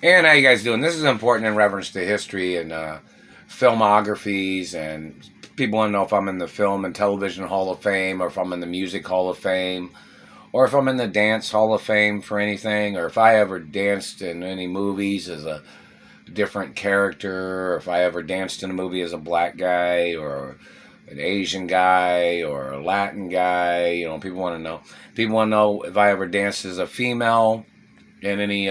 And how you guys doing? This is important in reference to history and filmographies, and people want to know if I'm in the Film and Television Hall of Fame, or if I'm in the Music Hall of Fame, or if I'm in the Dance Hall of Fame for anything, or if I ever danced in any movies as a different character, or if I ever danced in a movie as a black guy, or an Asian guy, or a Latin guy. You know, people want to know. People want to know if I ever danced as a female in any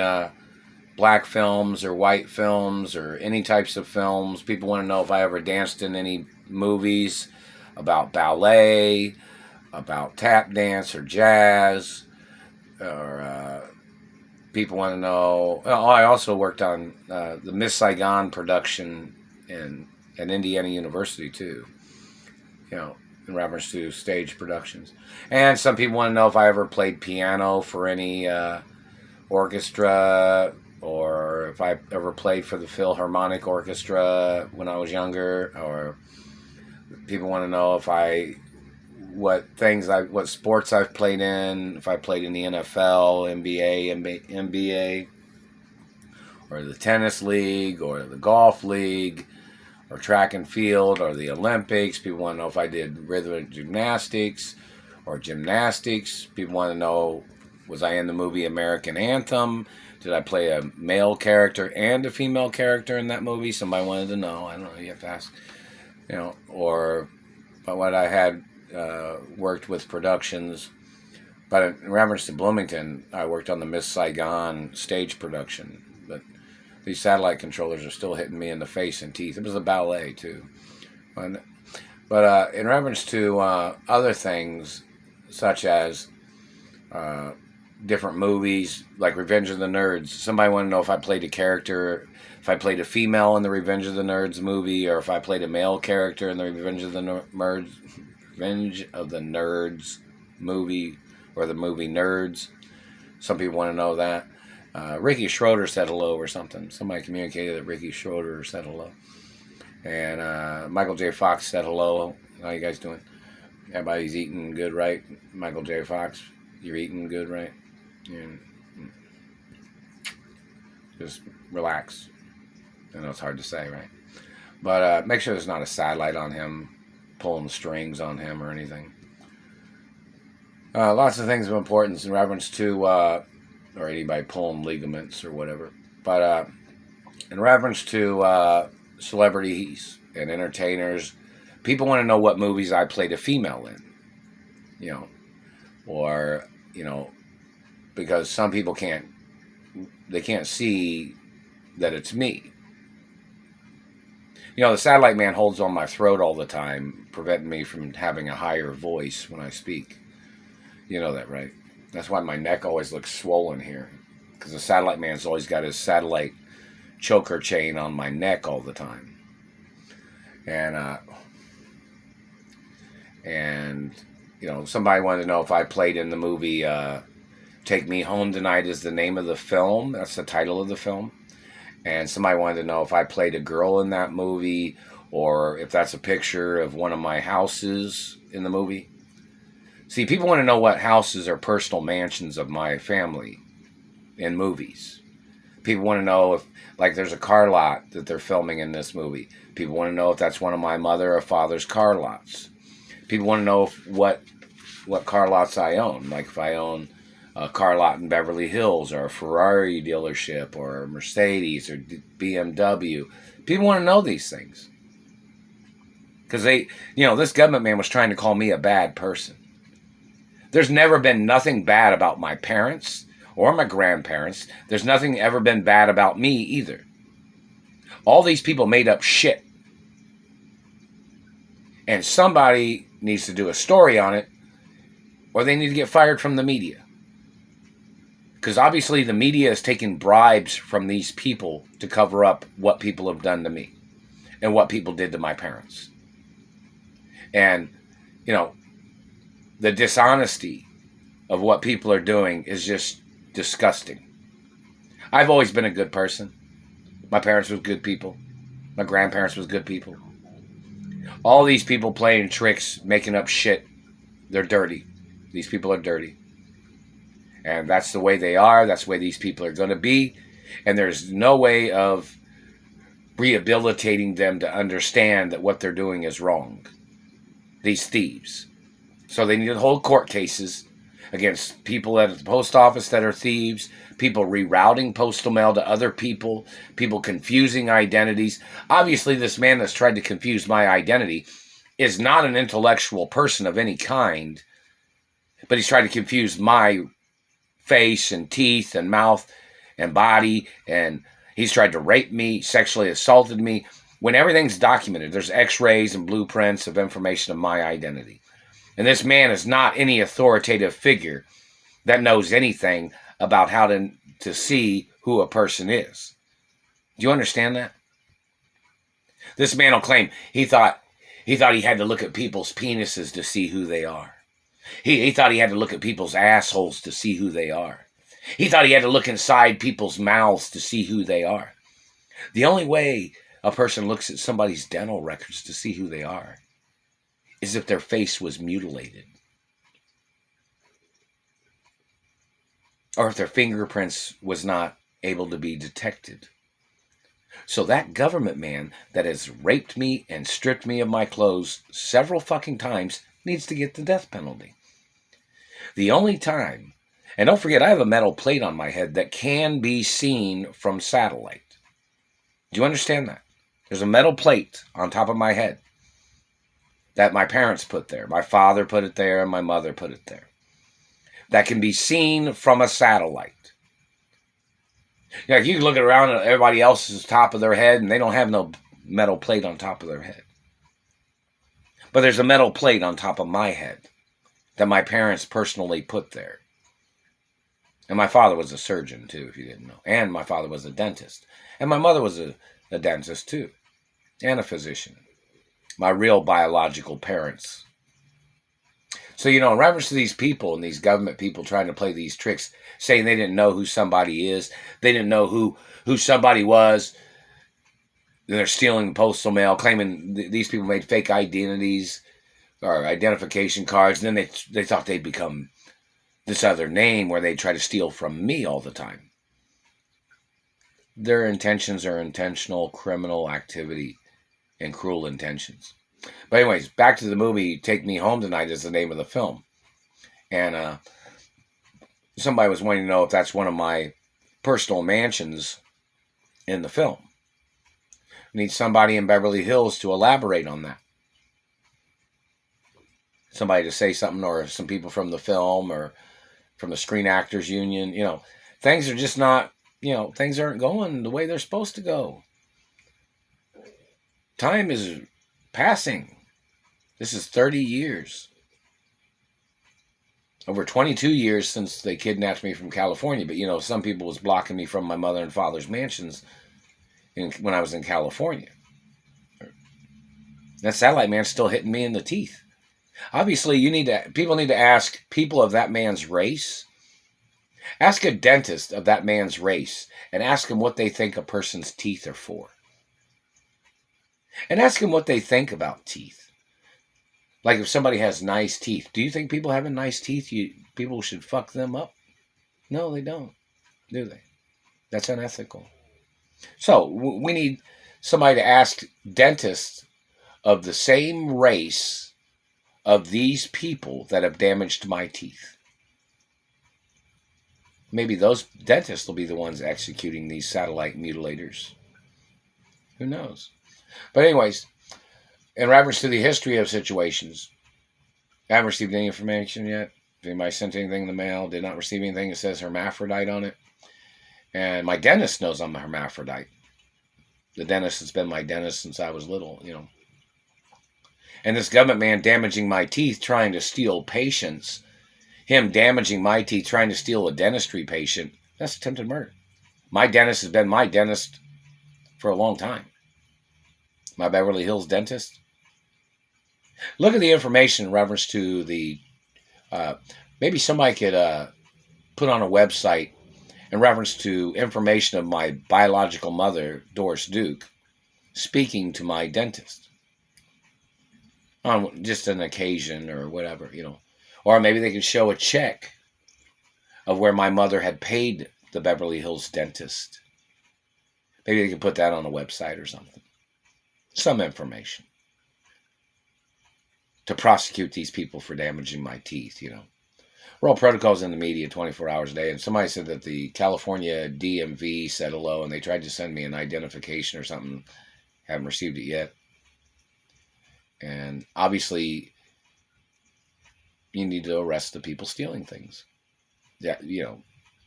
black films or white films or any types of films. People want to know if I ever danced in any movies about ballet, about tap dance or jazz, or people want to know. Oh, I also worked on the Miss Saigon production at Indiana University too. You know, in reference to stage productions. And some people want to know if I ever played piano for any orchestra, or if I ever played for the Philharmonic Orchestra when I was younger, or people want to know if what sports I've played in, if I played in the NFL, NBA, or the tennis league, or the golf league, or track and field, or the Olympics. People want to know if I did rhythmic gymnastics or gymnastics. People want to know, was I in the movie American Anthem? Did I play a male character and a female character in that movie? Somebody wanted to know. I don't know. You have to ask. You know, or what I had worked with productions. But in reference to Bloomington, I worked on the Miss Saigon stage production. But these satellite controllers are still hitting me in the face and teeth. It was a ballet too. But in reference to other things, such as different movies like Revenge of the Nerds. Somebody wanted to know if I played a character, if I played a female in the Revenge of the Nerds movie, or if I played a male character in the Revenge of the Nerds movie, or the movie Nerds. Some people want to know that. Ricky Schroeder said hello or something. Somebody communicated that Ricky Schroeder said hello. And Michael J. Fox said hello. How you guys doing? Everybody's eating good, right? Michael J. Fox, you're eating good, right? And just relax. I know it's hard to say, right? But make sure there's not a satellite on him, pulling strings on him or anything. Lots of things of importance in reference to, or anybody pulling ligaments or whatever. But in reference to celebrities and entertainers, people want to know what movies I played a female in. You know, or, you know, because some people can't see that it's me. You know, the satellite man holds on my throat all the time, preventing me from having a higher voice when I speak. You know that, right? That's why my neck always looks swollen here, because the satellite man's always got his satellite choker chain on my neck all the time. And you know, somebody wanted to know if I played in the movie Take Me Home Tonight is the name of the film. That's the title of the film. And somebody wanted to know if I played a girl in that movie, or if that's a picture of one of my houses in the movie. See, people want to know what houses are personal mansions of my family in movies. People want to know if, like, there's a car lot that they're filming in this movie. People want to know if that's one of my mother or father's car lots. People want to know what car lots I own. Like if I own a car lot in Beverly Hills, or a Ferrari dealership, or a Mercedes, or BMW. People want to know these things. Because this government man was trying to call me a bad person. There's never been nothing bad about my parents or my grandparents. There's nothing ever been bad about me either. All these people made up shit. And somebody needs to do a story on it, or they need to get fired from the media. Because obviously the media is taking bribes from these people to cover up what people have done to me and what people did to my parents. And, you know, the dishonesty of what people are doing is just disgusting. I've always been a good person. My parents were good people. My grandparents was good people. All these people playing tricks, making up shit, they're dirty. These people are dirty. And that's the way they are. That's the way these people are going to be. And there's no way of rehabilitating them to understand that what they're doing is wrong. These thieves. So they need to hold court cases against people at the post office that are thieves, people rerouting postal mail to other people, people confusing identities. Obviously, this man that's tried to confuse my identity is not an intellectual person of any kind, but he's tried to confuse my face and teeth and mouth and body, and he's tried to rape me, sexually assaulted me. When everything's documented, there's x-rays and blueprints of information of my identity. And this man is not any authoritative figure that knows anything about how to see who a person is. Do you understand that? This man will claim he thought he had to look at people's penises to see who they are. He thought he had to look at people's assholes to see who they are. He thought he had to look inside people's mouths to see who they are. The only way a person looks at somebody's dental records to see who they are is if their face was mutilated, or if their fingerprints was not able to be detected. So that government man that has raped me and stripped me of my clothes several fucking times needs to get the death penalty. The only time, and don't forget, I have a metal plate on my head that can be seen from satellite. Do you understand that? There's a metal plate on top of my head that my parents put there. My father put it there, and my mother put it there. That can be seen from a satellite. You can look around at everybody else's top of their head, and they don't have no metal plate on top of their head. But there's a metal plate on top of my head that my parents personally put there. And my father was a surgeon, too, if you didn't know. And my father was a dentist. And my mother was a dentist, too. And a physician. My real biological parents. So, in reference to these people and these government people trying to play these tricks, saying they didn't know who somebody is, they didn't know who somebody was, they're stealing the postal mail, claiming these people made fake identities or identification cards, and then they thought they'd become this other name where they try to steal from me all the time. Their intentions are intentional criminal activity and cruel intentions. But anyways, back to the movie Take Me Home Tonight is the name of the film. And somebody was wanting to know if that's one of my personal mansions in the film. I need somebody in Beverly Hills to elaborate on that. Somebody to say something, or some people from the film or from the Screen Actors Union. Things are just not, things aren't going the way they're supposed to go. Time is passing. This is 30 years. Over 22 years since they kidnapped me from California. But, some people was blocking me from my mother and father's mansions when I was in California. That satellite man's still hitting me in the teeth. Obviously, people need to ask people of that man's race. Ask a dentist of that man's race and ask him what they think a person's teeth are for. And ask them what they think about teeth. Like if somebody has nice teeth. Do you think people having nice teeth, people should fuck them up? No, they don't. Do they? That's unethical. So we need somebody to ask dentists of the same race of these people that have damaged my teeth. Maybe those dentists will be the ones executing these satellite mutilators. Who knows? But anyways, in reference to the history of situations, I haven't received any information yet. If anybody sent anything in the mail, did not receive anything that says hermaphrodite on it. And my dentist knows I'm a hermaphrodite. The dentist has been my dentist since I was little, And this government man damaging my teeth, trying to steal patients, him damaging my teeth, trying to steal a dentistry patient, that's attempted murder. My dentist has been my dentist for a long time. My Beverly Hills dentist. Look at the information in reference to the, maybe somebody could put on a website in reference to information of my biological mother, Doris Duke, speaking to my dentist. On just an occasion or whatever, Or maybe they could show a check of where my mother had paid the Beverly Hills dentist Maybe they could put that on a website or something. Some information to prosecute these people for damaging my teeth, you know. We're all protocols in the media 24 hours a day. And somebody said that the California DMV said hello and they tried to send me an identification or something. Haven't received it yet. And obviously, you need to arrest the people stealing things. Yeah, you know,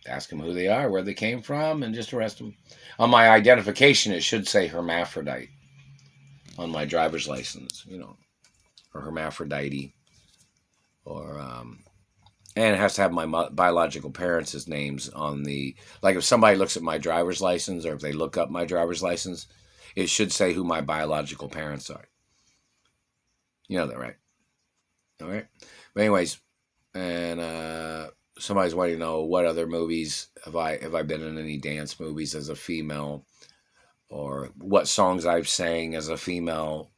ask them who they are, where they came from, and just arrest them. On my identification, it should say hermaphrodite on my driver's license, you know, or hermaphrodite, or and it has to have my biological parents' names on the, like if somebody looks at my driver's license or if they look up my driver's license, it should say who my biological parents are. You know that, right? All right. But anyways, and somebody's wanting to know what other movies have I been in any dance movies as a female, or what songs I've sang as a female,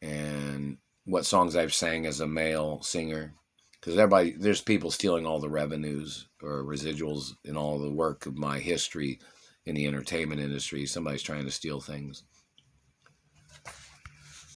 and what songs I've sang as a male singer. Because there's people stealing all the revenues or residuals in all the work of my history in the entertainment industry. Somebody's trying to steal things.